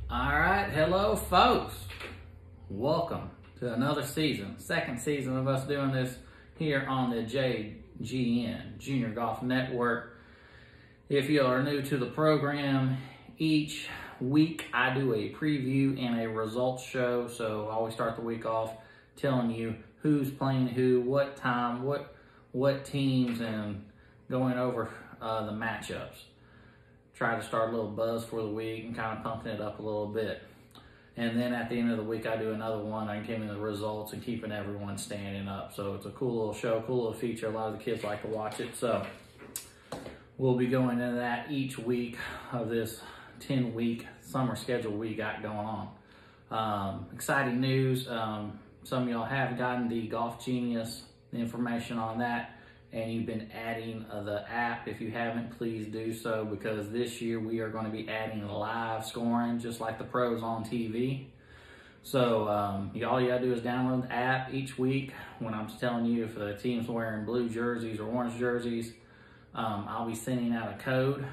All right, hello folks. Welcome to another season, second season of us doing this here on the JGN, Junior Golf Network. If you are new to the program, each week I do a preview and a results show. So I always start the week off telling you who's playing who, what time, what teams, and going over the matchups. Try to start a little buzz for the week and kind of pumping it up a little bit. And then at the end of the week, I do another one. I'm giving the results and keeping everyone standing up. So it's a cool little show, cool little feature. A lot of the kids like to watch it. So we'll be going into that each week of this 10-week summer schedule we got going on. Exciting news. Some of y'all have gotten the Golf Genius information on that, and you've been adding the app. If you haven't, please do so, because this year we are going to be adding live scoring just like the pros on TV. So all you gotta do is download the app each week. When I'm telling you if the team's wearing blue jerseys or orange jerseys, I'll be sending out a code.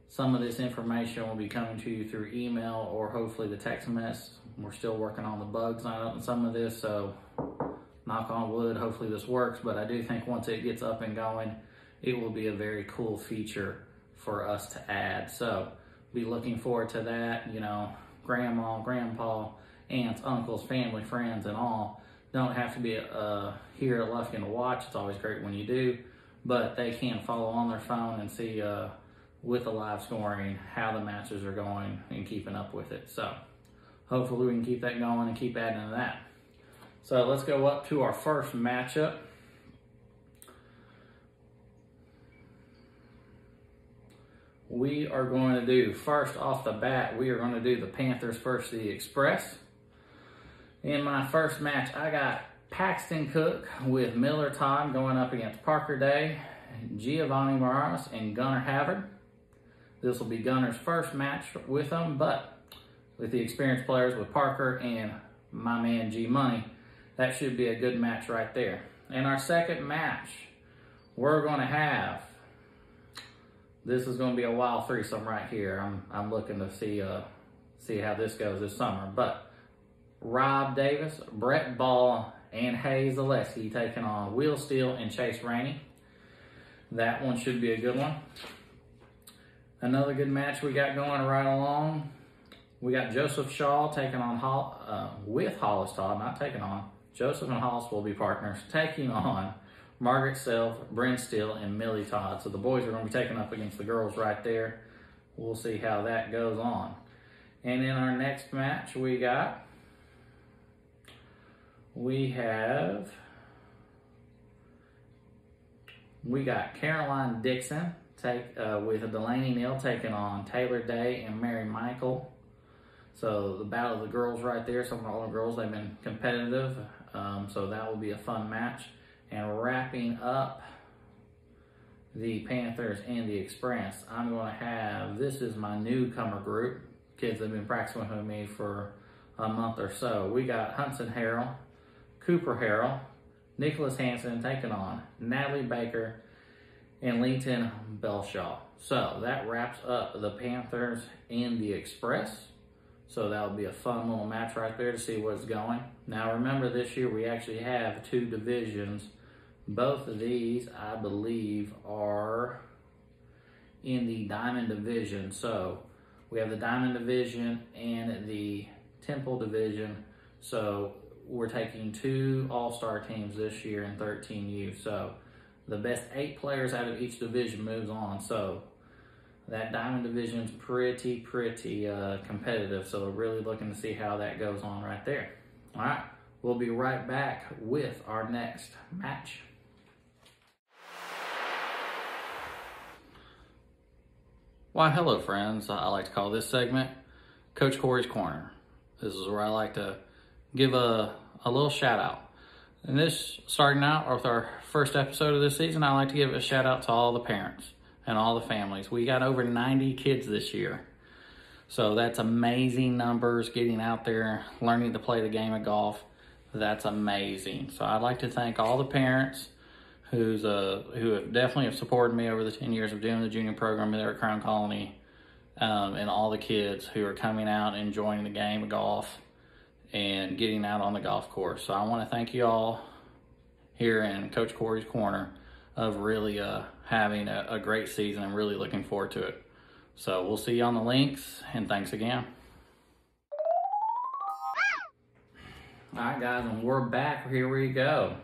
Some of this information will be coming to you through email or hopefully the text message. We're still working on the bugs on some of this, so knock on wood, hopefully this works, but I do think once it gets up and going, it will be a very cool feature for us to add. So be looking forward to that. You know, grandma, grandpa, aunts, uncles, family, friends, and all don't have to be here at Lufkin to watch. It's always great when you do, but they can follow on their phone and see with the live scoring how the matches are going and keeping up with it. So hopefully we can keep that going and keep adding to that. So let's go up to our first matchup. We are going to do, first off the bat, we are going to do the Panthers versus the Express. In my first match, I got Paxton Cook with Miller Todd going up against Parker Day, Giovanni Morales, and Gunnar Havard. This will be Gunnar's first match with them, but with the experienced players with Parker and my man G Money, that should be a good match right there. In our second match, we're going to have, this is going to be a wild threesome right here. I'm looking to see how this goes this summer. But Rob Davis, Brett Ball, and Hayes Zaleski taking on Will Steele and Chase Rainey. That one should be a good one. Another good match we got going right along. We got Joseph Shaw taking on with Hollis Todd, not taking on. Joseph and Hollis will be partners, taking on Margaret Self, Bryn Steele, and Millie Todd. So the boys are going to be taking up against the girls right there. We'll see how that goes on. And in our next match, we got Caroline Dixon with Delaney Neal taking on Taylor Day and Mary Michael. So the battle of the girls right there. Some of the older girls, they've been competitive. So that will be a fun match. And wrapping up the Panthers and the Express, I'm going to have, this is my newcomer group. Kids that have been practicing with me for a month or so. We got Hudson Harrell, Cooper Harrell, Nicholas Hansen taking on Natalie Baker and Leighton Belshaw. So that wraps up the Panthers and the Express. So that'll be a fun little match right there to see what's going. Now remember, this year we actually have two divisions. Both of these, I believe, are in the Diamond Division. So we have the Diamond Division and the Temple Division. So we're taking two all-star teams this year in 13U. So the best 8 players out of each division moves on. So that Diamond Division is pretty competitive, so we're really looking to see how that goes on right there. All right, we'll be right back with our next match. Why, hello friends. I like to call this segment Coach Corey's Corner. This is where I like to give a little shout out. And this, starting out with our first episode of this season, I like to give a shout out to all the parents and all the families. We got over 90 kids this year. So that's amazing numbers, getting out there, learning to play the game of golf. That's amazing. So I'd like to thank all the parents who have definitely supported me over the 10 years of doing the junior program there at Crown Colony. and all the kids who are coming out and enjoying the game of golf and getting out on the golf course. So I want to thank you all here in Coach Corey's Corner of really having a great season and really looking forward to it. So we'll see you on the links, and thanks again. All right, guys, and we're back. Here we go.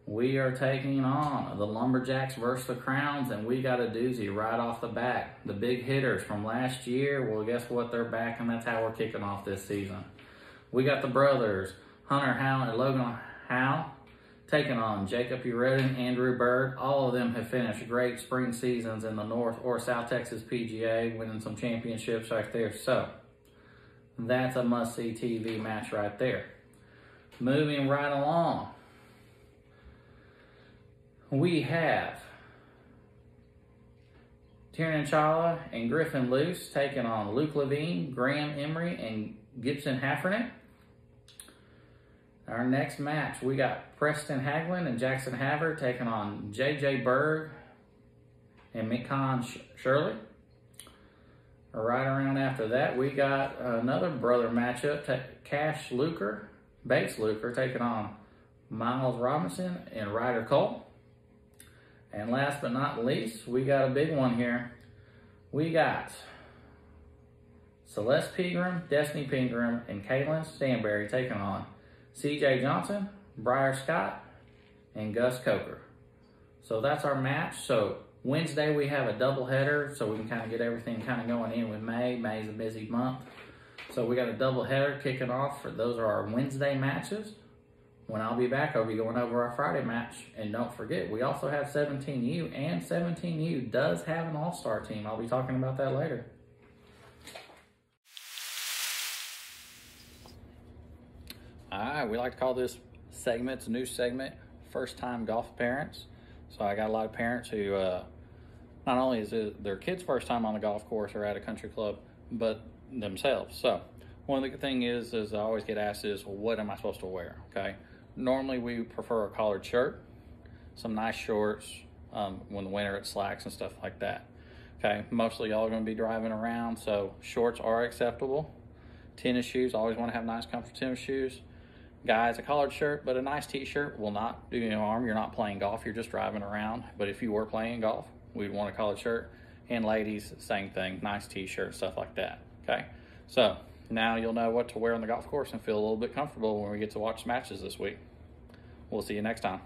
We are taking on the Lumberjacks versus the Crowns, and we got a doozy right off the bat. The big hitters from last year, well, guess what? They're back, and that's how we're kicking off this season. We got the brothers, Hunter Howell and Logan Howell, taking on Jacob Uredin, Andrew Bird. All of them have finished great spring seasons in the North or South Texas PGA, winning some championships right there. So that's a must-see TV match right there. Moving right along, we have Tiernan Chawla and Griffin Luce taking on Luke Levine, Graham Emery, and Gibson Haffernan. Our next match, we got Preston Haglund and Jackson Haver taking on J.J. Berg and Mikan Shirley. Right around after that, we got another brother matchup, Bates Luker taking on Miles Robinson and Ryder Cole. And last but not least, we got a big one here. We got Celeste Pegram, Destiny Pegram, and Caitlin Stanberry taking on C.J. Johnson, Briar Scott, and Gus Coker. So that's our match. So Wednesday we have a doubleheader, so we can kind of get everything kind of going in with May. May's a busy month. So we got a doubleheader kicking off. Those are our Wednesday matches. When I'll be back, I'll be going over our Friday match. And don't forget, we also have 17U, and 17U does have an all-star team. I'll be talking about that later. All right, we like to call this segment, it's a new segment, first-time golf parents. So I got a lot of parents who, not only is it their kids' first time on the golf course or at a country club, but themselves. So one of the things is I always get asked is, well, what am I supposed to wear, okay? Normally we prefer a collared shirt, some nice shorts, when the winter it slacks and stuff like that. Okay, mostly y'all are gonna be driving around, so shorts are acceptable. Tennis shoes, always wanna have nice comfortable tennis shoes. Guys, a collared shirt, but a nice t-shirt will not do you no harm. You're not playing golf, you're just driving around. But if you were playing golf, we'd want a collared shirt. And ladies, same thing, nice t-shirt, stuff like that, okay? So now you'll know what to wear on the golf course and feel a little bit comfortable when we get to watch matches this week. We'll see you next time.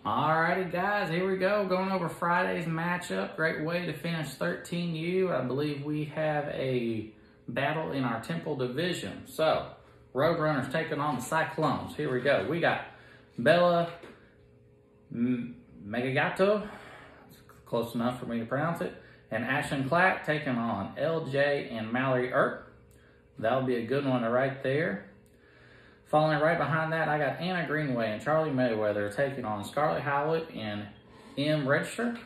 Alrighty guys, here we go. Going over Friday's matchup. Great way to finish 13U. I believe we have a battle in our Temple division. So, Roadrunners taking on the Cyclones. Here we go. We got Bella Megagato, close enough for me to pronounce it, and Ashton Clack taking on LJ and Mallory Earp. That'll be a good one right there. Following right behind that, I got Anna Greenway and Charlie Mayweather taking on Scarlett Howlett and M. Register.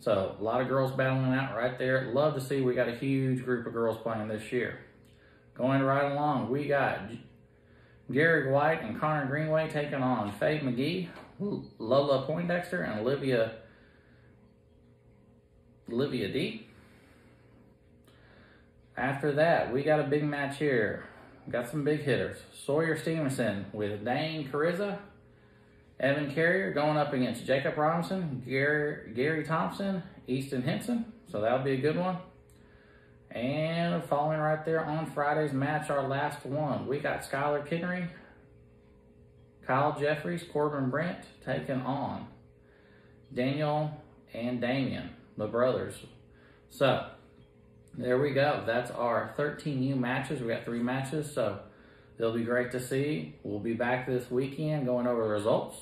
So, a lot of girls battling out right there. Love to see we got a huge group of girls playing this year. Going right along, we got Gary White and Connor Greenway taking on Faye McGee, Lola Poindexter, and Olivia D. After that, we got a big match here. Got some big hitters. Sawyer Stevenson with Dane Carriza, Evan Carrier going up against Jacob Robinson, Gary Thompson, Easton Henson. So that'll be a good one. And following right there on Friday's match, our last one, we got Skylar Kinnery, Kyle Jeffries, Corbin Brent taking on Daniel and Damien, the brothers. So there we go. That's our 13U matches. We got 3 matches, so they'll be great to see. We'll be back this weekend going over the results.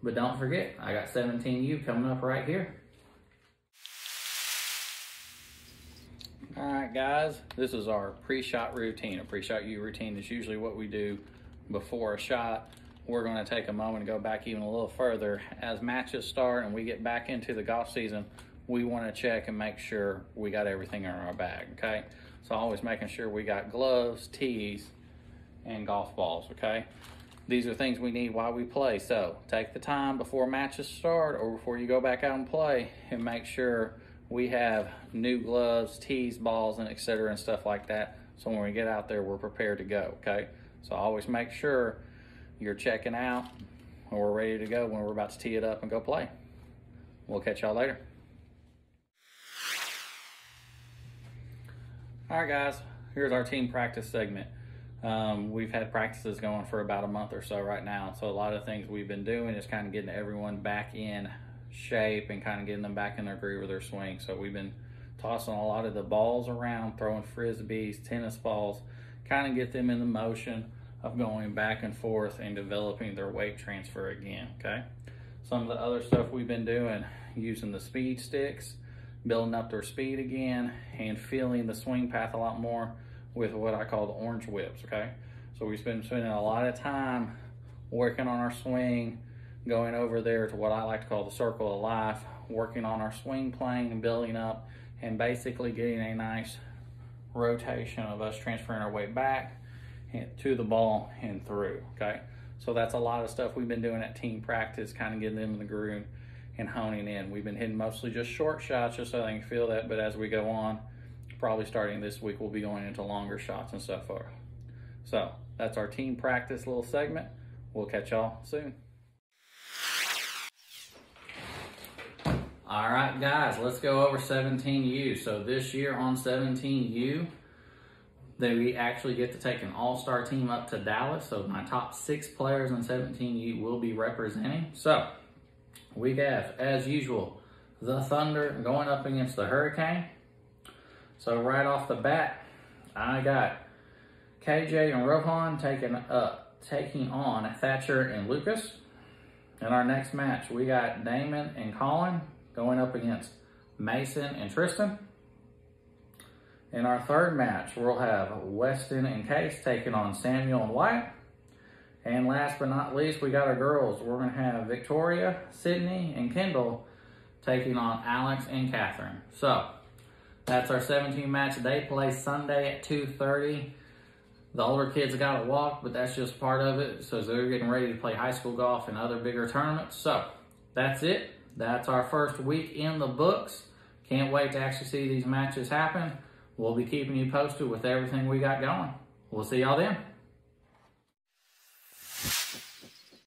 But don't forget, I got 17U coming up right here. All right, guys, this is our pre-shot routine. A pre-shot U routine is usually what we do before a shot. We're going to take a moment and go back even a little further. As matches start and we get back into the golf season, we want to check and make sure we got everything in our bag, okay? So always making sure we got gloves, tees, and golf balls, okay? these are things we need while we play. So take the time before matches start or before you go back out and play and make sure we have new gloves, tees, balls, and etc. and stuff like that. So when we get out there, we're prepared to go, okay? So always make sure you're checking out and we're ready to go when we're about to tee it up and go play. We'll catch y'all later. All right, guys, here's our team practice segment. We've had practices going for about a month or so right now. So a lot of things we've been doing is kind of getting everyone back in shape and kind of getting them back in their groove with their swing. So we've been tossing a lot of the balls around, throwing frisbees, tennis balls, kind of get them in the motion of going back and forth and developing their weight transfer again, okay? Some of the other stuff we've been doing, using the speed sticks, building up their speed again, and feeling the swing path a lot more with what I call the orange whips, okay? So we've been spending a lot of time working on our swing, going over there to what I like to call the circle of life, working on our swing plane and building up, and basically getting a nice rotation of us transferring our weight back to the ball and through, okay? So that's a lot of stuff we've been doing at team practice, kind of getting them in the groove and honing in. We've been hitting mostly just short shots just so they can feel that, but as we go on, probably starting this week, we'll be going into longer shots and stuff for. So that's our team practice little segment. We'll catch y'all soon. All right, guys, let's go over 17U. So this year on 17U, we actually get to take an all-star team up to Dallas. So my top 6 players in 17U will be representing. So we have, as usual, the Thunder going up against the Hurricane. So right off the bat, I got KJ and Rohan taking on Thatcher and Lucas. In our next match, we got Damon and Colin going up against Mason and Tristan. In our third match, we'll have Weston and Case taking on Samuel and Wyatt. And last but not least, we got our girls. We're going to have Victoria, Sydney, and Kendall taking on Alex and Catherine. So that's our 17 match. They play Sunday at 2:30. The older kids got to walk, but that's just part of it. So they're getting ready to play high school golf and other bigger tournaments. So that's it. That's our first week in the books. Can't wait to actually see these matches happen. We'll be keeping you posted with everything we got going. We'll see y'all then.